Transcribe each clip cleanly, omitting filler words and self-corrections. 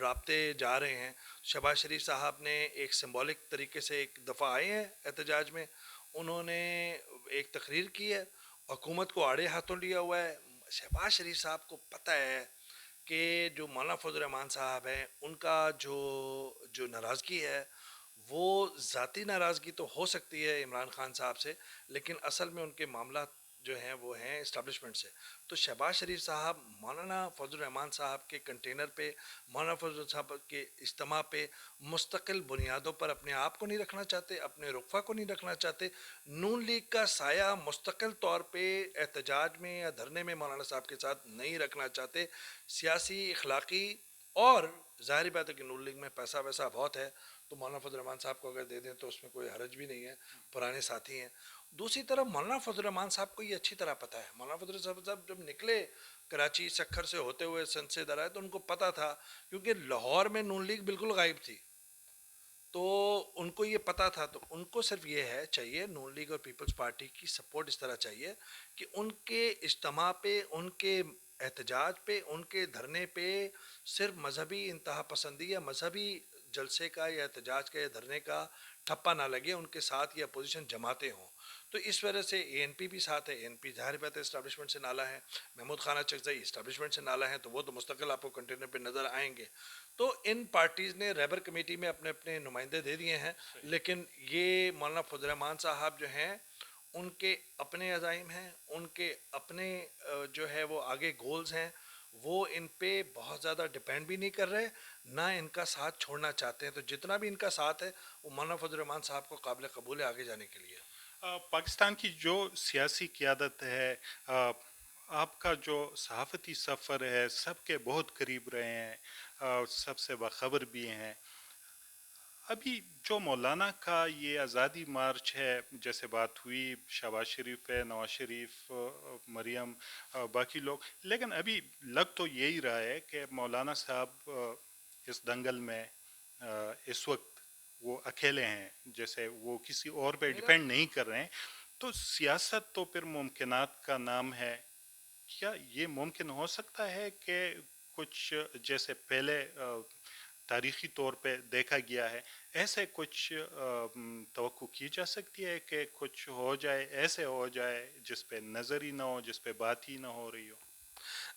رابطے جا رہے ہیں. شہباز شریف صاحب نے ایک سمبولک طریقے سے ایک دفعہ آئے ہیں احتجاج میں, انہوں نے ایک تقریر کی ہے, حکومت کو آڑے ہاتھوں لیا ہوا ہے. شہباز شریف صاحب کو پتہ ہے کہ جو مولانا فضل الرحمان صاحب ہیں ان کا جو ناراضگی ہے وہ ذاتی ناراضگی تو ہو سکتی ہے عمران خان صاحب سے, لیکن اصل میں ان کے معاملات جو ہیں وہ ہیں اسٹیبلشمنٹ سے. تو شہباز شریف صاحب مولانا فضل الرحمان صاحب کے کنٹینر پہ, مولانا فضل صاحب کے اجتماع پہ مستقل بنیادوں پر اپنے آپ کو نہیں رکھنا چاہتے, اپنے رقبہ کو نہیں رکھنا چاہتے. نون لیگ کا سایہ مستقل طور پہ احتجاج میں یا دھرنے میں مولانا صاحب کے ساتھ نہیں رکھنا چاہتے. سیاسی, اخلاقی, اور ظاہری بات ہے کہ نون لیگ میں پیسہ ویسا بہت ہے, تو مولانا فضل الرحمان صاحب کو اگر دے دیں تو اس میں کوئی حرج بھی نہیں ہے, پرانے ساتھی ہیں. دوسری طرف مولانا فضل الرحمان صاحب کو یہ اچھی طرح پتہ ہے, مولانا فضل الرحمان صاحب جب نکلے کراچی سکھر سے ہوتے ہوئے سندھ سے ادھر آئے تو ان کو پتہ تھا, کیونکہ لاہور میں نون لیگ بالکل غائب تھی, تو ان کو یہ پتہ تھا. تو ان کو صرف یہ ہے چاہیے, نون لیگ اور پیپلز پارٹی کی سپورٹ اس طرح چاہیے کہ ان کے اجتماع پہ, ان کے احتجاج پہ, ان کے دھرنے پہ صرف مذہبی انتہا پسندی یا مذہبی جلسے کا یا احتجاج کا یا دھرنے کا ٹھپا نہ لگے, ان کے ساتھ یہ اپوزیشن جماعتیں ہوں. تو اس وجہ سے اے این پی بھی ساتھ ہے, اے این پی ظاہر بات ہے اسٹیبلشمنٹ سے نالا ہے, محمود خانہ چکزئی اسٹیبلشمنٹ سے نالا ہے, تو وہ تو مستقل آپ کو کنٹینر پہ نظر آئیں گے. تو ان پارٹیز نے ریبر کمیٹی میں اپنے اپنے نمائندے دے دیے ہیں, لیکن یہ مولانا فضل الرحمان صاحب جو ہیں ان کے اپنے عزائم ہیں, ان کے اپنے جو ہے وہ آگے گولز ہیں, وہ ان پہ بہت زیادہ ڈپینڈ بھی نہیں کر رہے, نہ ان کا ساتھ چھوڑنا چاہتے ہیں. تو جتنا بھی ان کا ساتھ ہے وہ مولانا فضل الرحمان صاحب کو قابل قبول ہے آگے جانے کے لیے. پاکستان کی جو سیاسی قیادت ہے, آپ کا جو صحافتی سفر ہے سب کے بہت قریب رہے ہیں, سب سے باخبر بھی ہیں. ابھی جو مولانا کا یہ آزادی مارچ ہے, جیسے بات ہوئی شہباز شریف ہے, نواز شریف, مریم, باقی لوگ, لیکن ابھی لگ تو یہی رہا ہے کہ مولانا صاحب اس دنگل میں اس وقت وہ اکیلے ہیں, جیسے وہ کسی اور پہ ڈیپینڈ نہیں کر رہے ہیں. تو سیاست تو پھر ممکنات کا نام ہے. کیا یہ ممکن ہو سکتا ہے کہ کچھ جیسے پہلے تاریخی طور پہ دیکھا گیا ہے, ایسے کچھ توقع کی جا سکتی ہے کہ کچھ ہو جائے, ایسے ہو جائے جس پہ نظر ہی نہ ہو, جس پہ بات ہی نہ ہو رہی ہو؟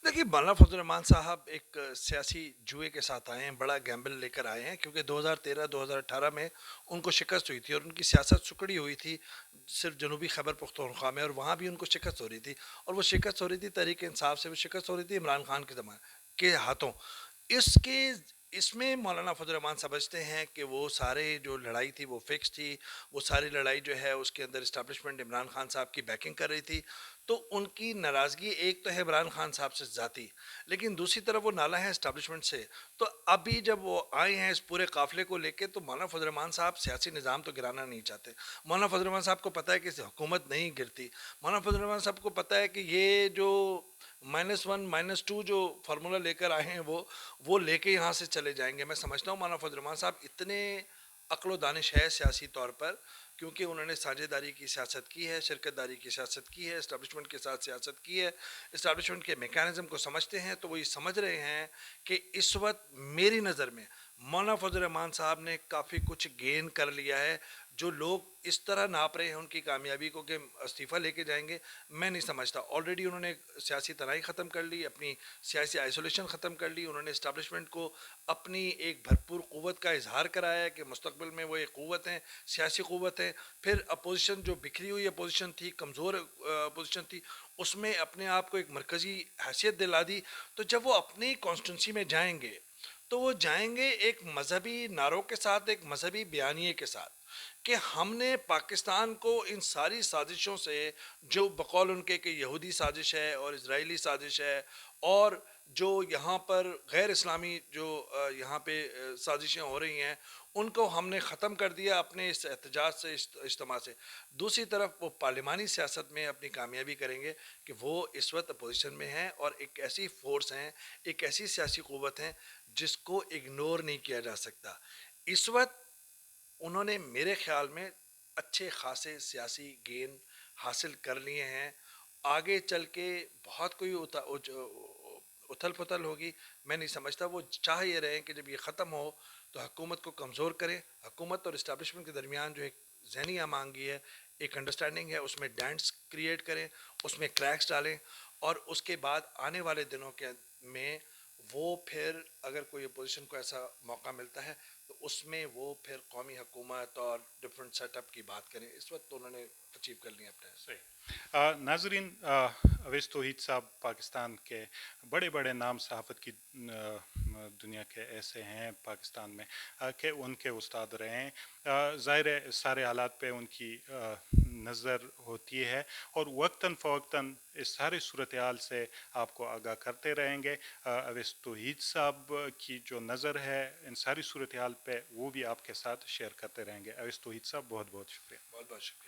دیکھیے مولانا فضل الرحمان صاحب ایک سیاسی جوئے کے ساتھ آئے ہیں, بڑا گیمبل لے کر آئے ہیں, کیونکہ 2013-2018 میں ان کو شکست ہوئی تھی اور ان کی سیاست سکڑی ہوئی تھی صرف جنوبی خیبر پختونخوا میں, اور وہاں بھی ان کو شکست ہو رہی تھی, اور وہ شکست ہو رہی تھی تحریک انصاف سے, وہ شکست ہو رہی تھی عمران خان کے زمانے کے ہاتھوں. اس میں مولانا فضل الرحمان سمجھتے ہیں کہ وہ سارے جو لڑائی تھی وہ فکس تھی, وہ ساری لڑائی جو ہے اس کے اندر اسٹیبلشمنٹ عمران خان صاحب کی بیکنگ کر رہی تھی. تو ان کی ناراضگی ایک تو ہے عمران خان صاحب سے ذاتی, لیکن دوسری طرف وہ نالا ہے اسٹیبلشمنٹ سے. تو ابھی جب وہ آئے ہیں اس پورے قافلے کو لے کے, تو مولانا فضل الرحمان صاحب سیاسی نظام تو گرانا نہیں چاہتے. مولانا فضل الرحمان صاحب کو پتہ ہے کہ حکومت نہیں گرتی. مولانا فضل الرحمان صاحب کو پتہ ہے کہ یہ جو -1 -2 جو فارمولہ لے کر آئے ہیں وہ لے کے یہاں سے چلے جائیں گے. میں سمجھتا ہوں مولانا فضل الرحمان صاحب اتنے عقل و دانش ہے سیاسی طور پر, کیونکہ انہوں نے ساجھے داری کی سیاست کی ہے, شرکت داری کی سیاست کی ہے, اسٹیبلشمنٹ کے ساتھ سیاست کی ہے, اسٹیبلشمنٹ کے میکانزم کو سمجھتے ہیں. تو وہ یہ سمجھ رہے ہیں کہ اس وقت میری نظر میں مولانا فضل الرحمان صاحب نے کافی کچھ گین کر لیا ہے. جو لوگ اس طرح ناپ رہے ہیں ان کی کامیابی کو کہ استعفیٰ لے کے جائیں گے, میں نہیں سمجھتا. آلریڈی انہوں نے سیاسی تنہائی ختم کر لی, اپنی سیاسی آئسولیشن ختم کر لی, انہوں نے اسٹیبلشمنٹ کو اپنی ایک بھرپور قوت کا اظہار کرایا ہے کہ مستقبل میں وہ ایک قوت ہیں, سیاسی قوت ہیں. پھر اپوزیشن جو بکھری ہوئی اپوزیشن تھی, کمزور اپوزیشن تھی, اس میں اپنے آپ کو ایک مرکزی حیثیت دلا دی. تو جب وہ اپنی کانسٹیٹنسی میں جائیں گے تو وہ جائیں گے ایک مذہبی نعروں کے ساتھ, ایک مذہبی بیانیے کے ساتھ, کہ ہم نے پاکستان کو ان ساری سازشوں سے, جو بقول ان کے کہ یہودی سازش ہے اور اسرائیلی سازش ہے, اور جو یہاں پر غیر اسلامی جو یہاں پہ سازشیں ہو رہی ہیں, ان کو ہم نے ختم کر دیا اپنے اس احتجاج سے, اجتماع سے. دوسری طرف وہ پارلیمانی سیاست میں اپنی کامیابی کریں گے کہ وہ اس وقت اپوزیشن میں ہیں, اور ایک ایسی فورس ہیں, ایک ایسی سیاسی قوت ہیں جس کو اگنور نہیں کیا جا سکتا. اس وقت انہوں نے میرے خیال میں اچھے خاصے سیاسی گین حاصل کر لیے ہیں. آگے چل کے بہت کوئی اتھل پتھل ہوگی. میں نہیں سمجھتا وہ چاہ یہ رہے ہیں کہ جب یہ ختم ہو تو حکومت کو کمزور کریں. حکومت اور اسٹیبلشمنٹ کے درمیان جو ایک ذہنی آمانگی ہے, ایک انڈرسٹینڈنگ ہے, اس میں ڈینٹس کریٹ کریں, اس میں کریکس ڈالیں, اور اس کے بعد آنے والے دنوں کے میں وہ پھر اگر کوئی اپوزیشن کو ایسا موقع ملتا ہے تو اس میں وہ پھر قومی حکومت اور ڈفرینٹ سیٹ اپ کی بات کریں. اس وقت تو انہوں نے اچیو کر لی اپنے. صحیح. ناظرین, اویس توحید صاحب پاکستان کے بڑے بڑے نام صحافت کی دنیا کے ایسے ہیں پاکستان میں کہ ان کے استاد رہے ہیں. ظاہر ہے سارے حالات پہ ان کی نظر ہوتی ہے اور وقتاً فوقتاً اس سارے صورتحال سے آپ کو آگاہ کرتے رہیں گے. اویس توحید صاحب کی جو نظر ہے ان ساری صورتحال پہ وہ بھی آپ کے ساتھ شیئر کرتے رہیں گے. اویس توحید صاحب بہت بہت شکریہ. بہت بہت شکریہ.